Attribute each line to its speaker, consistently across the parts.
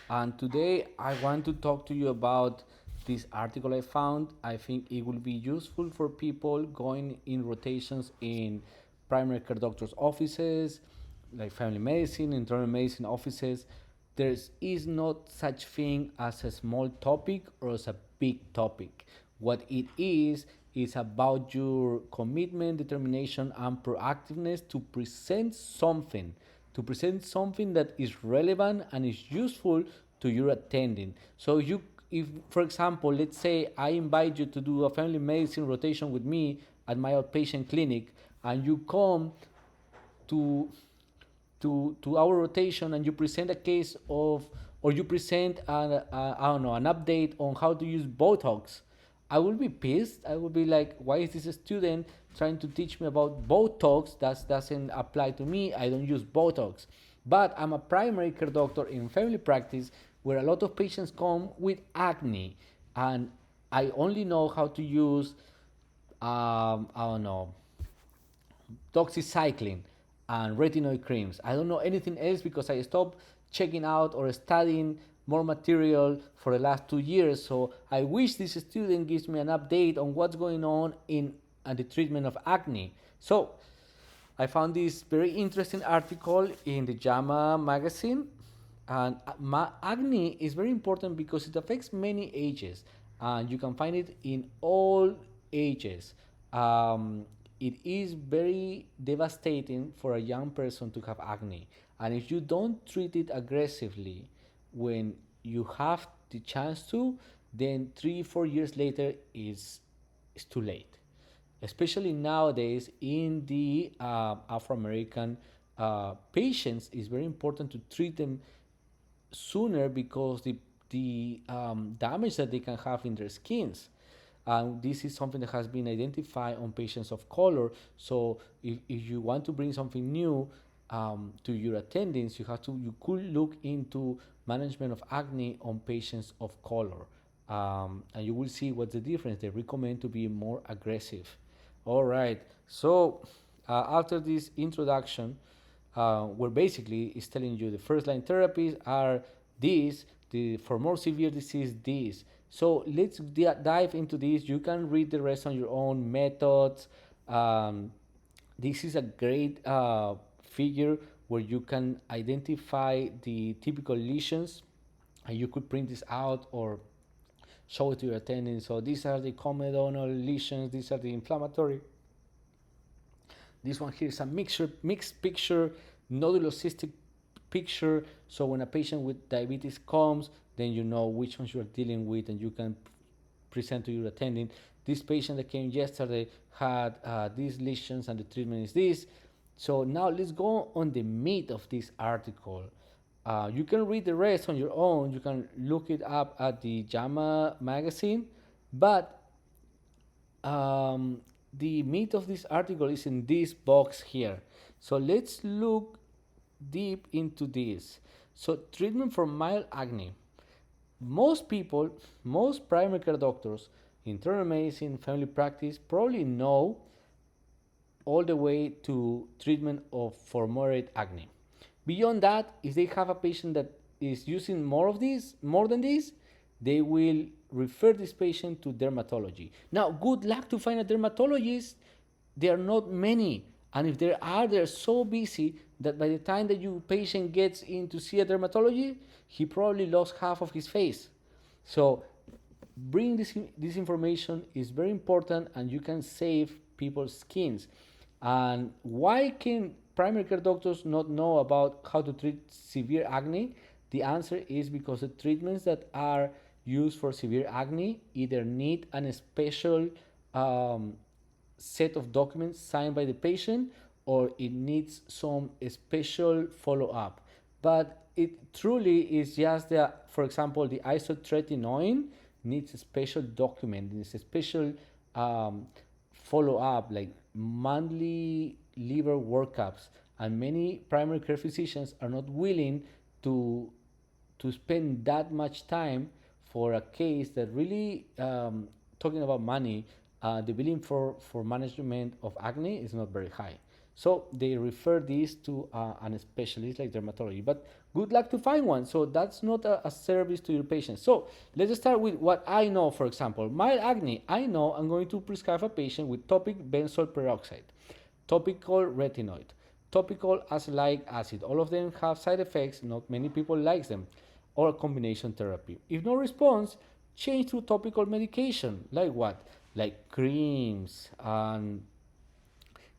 Speaker 1: And today I want to talk to you about this article I found. I think it will be useful for people going in rotations in primary care doctors' offices, like family medicine, internal medicine offices. There is not such thing as a small topic or as a big topic. What it is about your commitment, determination, and proactiveness to present something that is relevant and is useful to your attending. So if for example, let's say I invite you to do a family medicine rotation with me at my outpatient clinic, and you come to to our rotation and you present a case of, or you present I don't know, an update on how to use Botox, I will be pissed. I will be like, why is this student trying to teach me about Botox? That doesn't apply to me. I don't use Botox. But I'm a primary care doctor in family practice where a lot of patients come with acne, and I only know how to use I don't know, doxycycline and retinoid creams. I don't know anything else because I stopped checking out or studying more material for the last 2 years. So I wish this student gives me an update on what's going on in the treatment of acne. So I found this very interesting article in the JAMA magazine. And acne is very important because it affects many ages, and you can find it in all ages. It is very devastating for a young person to have acne, and if you don't treat it aggressively when you have the chance to, then 3 4 years later is too late, especially nowadays in the Afro American patients. It's very important to treat them sooner because the damage that they can have in their skins. This is something that has been identified on patients of color. So if you want to bring something new to your attendings, you could look into management of acne on patients of color, and you will see what's the difference. They recommend to be more aggressive. All right. So after this introduction, where basically it's telling you the first line therapies are these, for more severe disease, these. So let's dive into this. You can read the rest on your own methods. Um, this is a great figure where you can identify the typical lesions, and you could print this out or show it to your attending. So these are the comedonal lesions, these are the inflammatory. This one here is a mixed picture, nodulocystic picture. So when a patient with diabetes comes, then you know which ones you are dealing with, and you can present to your attending. This patient that came yesterday had these lesions, and the treatment is this. So now let's go on the meat of this article. You can read the rest on your own. You can look it up at the JAMA magazine, but um, the meat of this article is in this box here. So let's look deep into this. So, treatment for mild acne. Most people, most primary care doctors, internal medicine, family practice probably know all the way to treatment of for moderate acne. Beyond that, if they have a patient that is using more of this, more than this, they will refer this patient to dermatology. Now, good luck to find a dermatologist. There are not many, and if there are, they're so busy that by the time that your patient gets in to see a dermatology, he probably lost half of his face. So bring this information is very important, and you can save people's skins. And why can primary care doctors not know about how to treat severe acne? The answer is because the treatments that are used for severe acne either need a special set of documents signed by the patient, or it needs some special follow-up. But it truly is just the, for example, the isotretinoin needs a special document, needs a special follow-up, like monthly liver workups. And many primary care physicians are not willing to spend that much time for a case that really, talking about money, the billing for management of acne is not very high. So they refer this to an specialist like dermatology. But good luck to find one. So that's not a service to your patients. So let's start with what I know. For example, mild acne. I know I'm going to prescribe a patient with topic benzoyl peroxide, topical retinoid, topical azelaic acid. All of them have side effects. Not many people like them. Or combination therapy. If no response, change to topical medication. Like what? Like creams and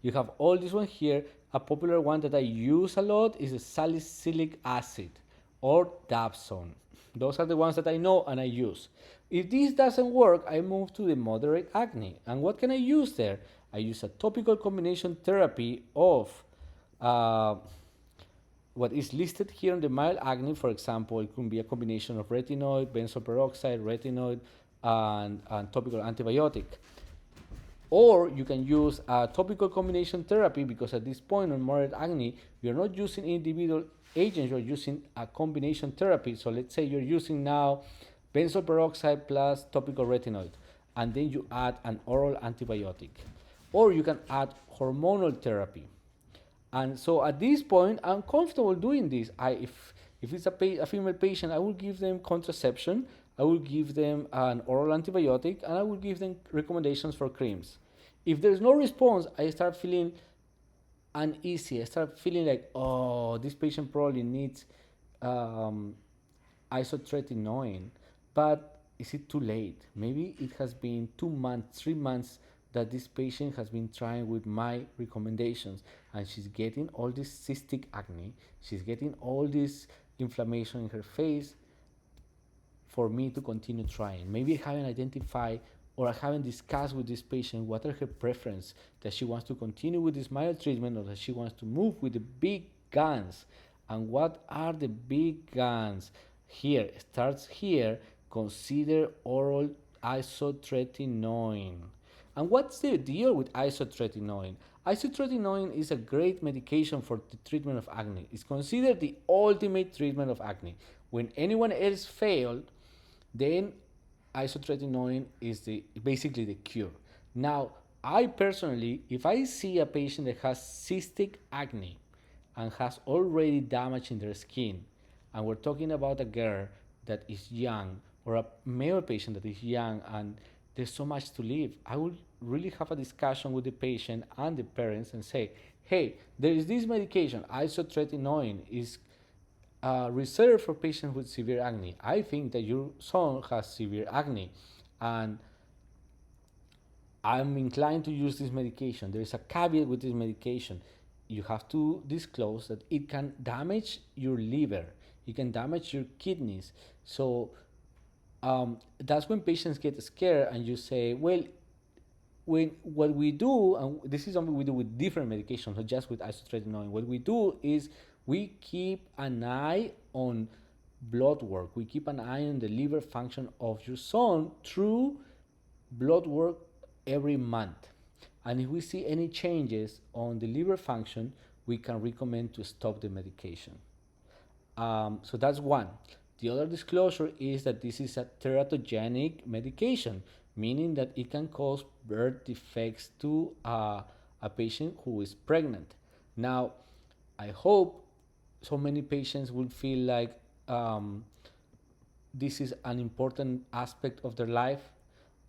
Speaker 1: you have all this one here. A popular one that I use a lot is the salicylic acid or Dapsone. Those are the ones that I know and I use. If this doesn't work, I move to the moderate acne. And what can I use there? I use a topical combination therapy of uh, what is listed here in the mild acne. For example, it could be a combination of retinoid, benzoyl peroxide, retinoid, and topical antibiotic. Or you can use a topical combination therapy because at this point on moderate acne, you're not using individual agents, you're using a combination therapy. So let's say you're using now benzoyl peroxide plus topical retinoid, and then you add an oral antibiotic. Or you can add hormonal therapy. And so at this point, I'm comfortable doing this. If it's a female patient, I will give them contraception, I will give them an oral antibiotic, and I will give them recommendations for creams. If there's no response, I start feeling uneasy. I start feeling like, oh, this patient probably needs um, isotretinoin. But is it too late? Maybe it has been 2 months, 3 months that this patient has been trying with my recommendations and she's getting all this cystic acne, she's getting all this inflammation in her face for me to continue trying. Maybe I haven't identified or I haven't discussed with this patient what are her preference, that she wants to continue with this mild treatment or that she wants to move with the big guns. And what are the big guns? Here, it starts here, consider oral isotretinoin. And what's the deal with isotretinoin? Isotretinoin is a great medication for the treatment of acne. It's considered the ultimate treatment of acne. When anyone else failed, then isotretinoin is basically the cure. Now, I personally, if I see a patient that has cystic acne and has already damage in their skin, and we're talking about a girl that is young or a male patient that is young and there's so much to live, I will really have a discussion with the patient and the parents and say, hey, there is this medication, isotretinoin, is reserved for patients with severe acne. I think that your son has severe acne and I'm inclined to use this medication. There is a caveat with this medication. You have to disclose that it can damage your liver, it can damage your kidneys. So that's when patients get scared and you say, well, what we do, and this is something we do with different medications, not just with isotretinoin, what we do is we keep an eye on blood work. We keep an eye on the liver function of your son through blood work every month. And if we see any changes on the liver function, we can recommend to stop the medication. So that's one. The other disclosure is that this is a teratogenic medication, meaning that it can cause birth defects to a patient who is pregnant. Now, I hope so many patients will feel like this is an important aspect of their life,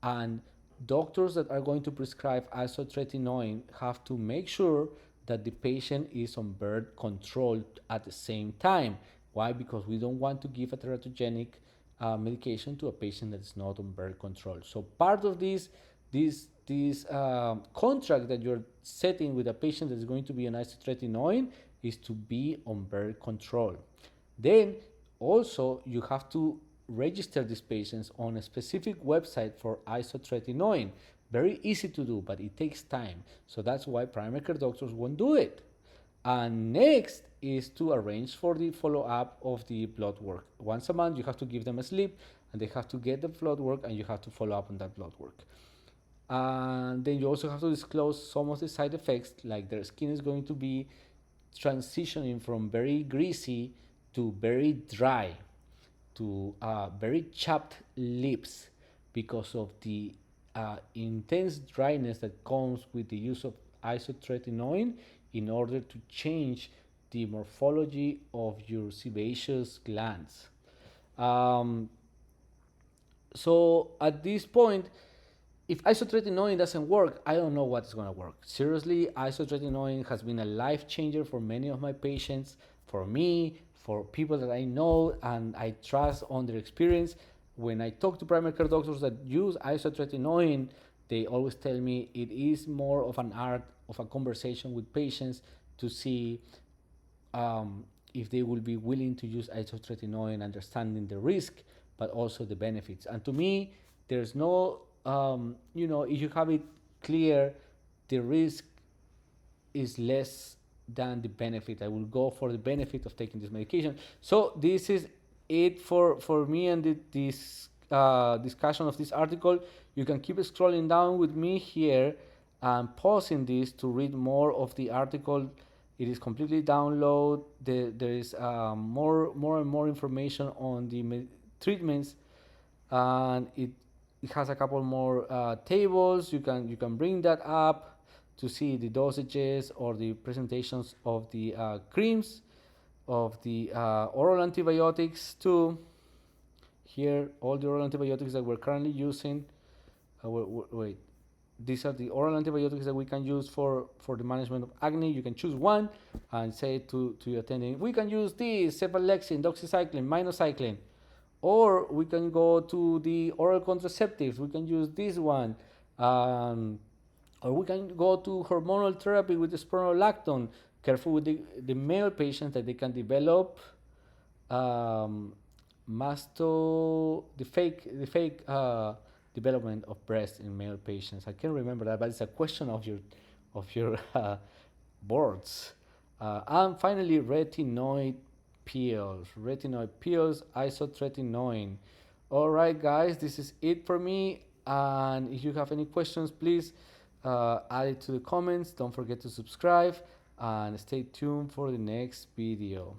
Speaker 1: and doctors that are going to prescribe isotretinoin have to make sure that the patient is on birth control at the same time. Why? Because we don't want to give a teratogenic medication to a patient that is not on birth control. So part of this contract that you're setting with a patient that is going to be on isotretinoin is to be on birth control. Then also you have to register these patients on a specific website for isotretinoin. Very easy to do, but it takes time. So that's why primary care doctors won't do it. And next is to arrange for the follow-up of the blood work. Once a month, you have to give them a slip, and they have to get the blood work, and you have to follow up on that blood work. And then you also have to disclose some of the side effects, like their skin is going to be transitioning from very greasy to very dry, to very chapped lips because of the intense dryness that comes with the use of isotretinoin in order to change the morphology of your sebaceous glands. Um, so at this point, if isotretinoin doesn't work, I don't know what's going to work. Seriously, isotretinoin has been a life changer for many of my patients, for me, for people that I know and I trust on their experience. When I talk to primary care doctors that use isotretinoin, they always tell me it is more of an art of a conversation with patients to see if they will be willing to use isotretinoin, understanding the risk, but also the benefits. And to me, there's no, if you have it clear, the risk is less than the benefit. I will go for the benefit of taking this medication. So this is it for me and this discussion of this article. You can keep scrolling down with me here and pausing this to read more of the article. It is completely download. There is more and more information on the treatments, and it has a couple more tables. You can bring that up to see the dosages or the presentations of the creams, of the oral antibiotics too. Here, all the oral antibiotics that we're currently using. Wait, these are the oral antibiotics that we can use for the management of acne. You can choose one and say to your attending, we can use this, cephalexin, doxycycline, minocycline. Or we can go to the oral contraceptives. We can use this one. Or we can go to hormonal therapy with the spironolactone. Careful with the male patients that they can develop the fake development of breast in male patients. I can't remember that, but it's a question of your boards. And finally, retinoid pills, isotretinoin. All right, guys, this is it for me. And if you have any questions, please add it to the comments. Don't forget to subscribe and stay tuned for the next video.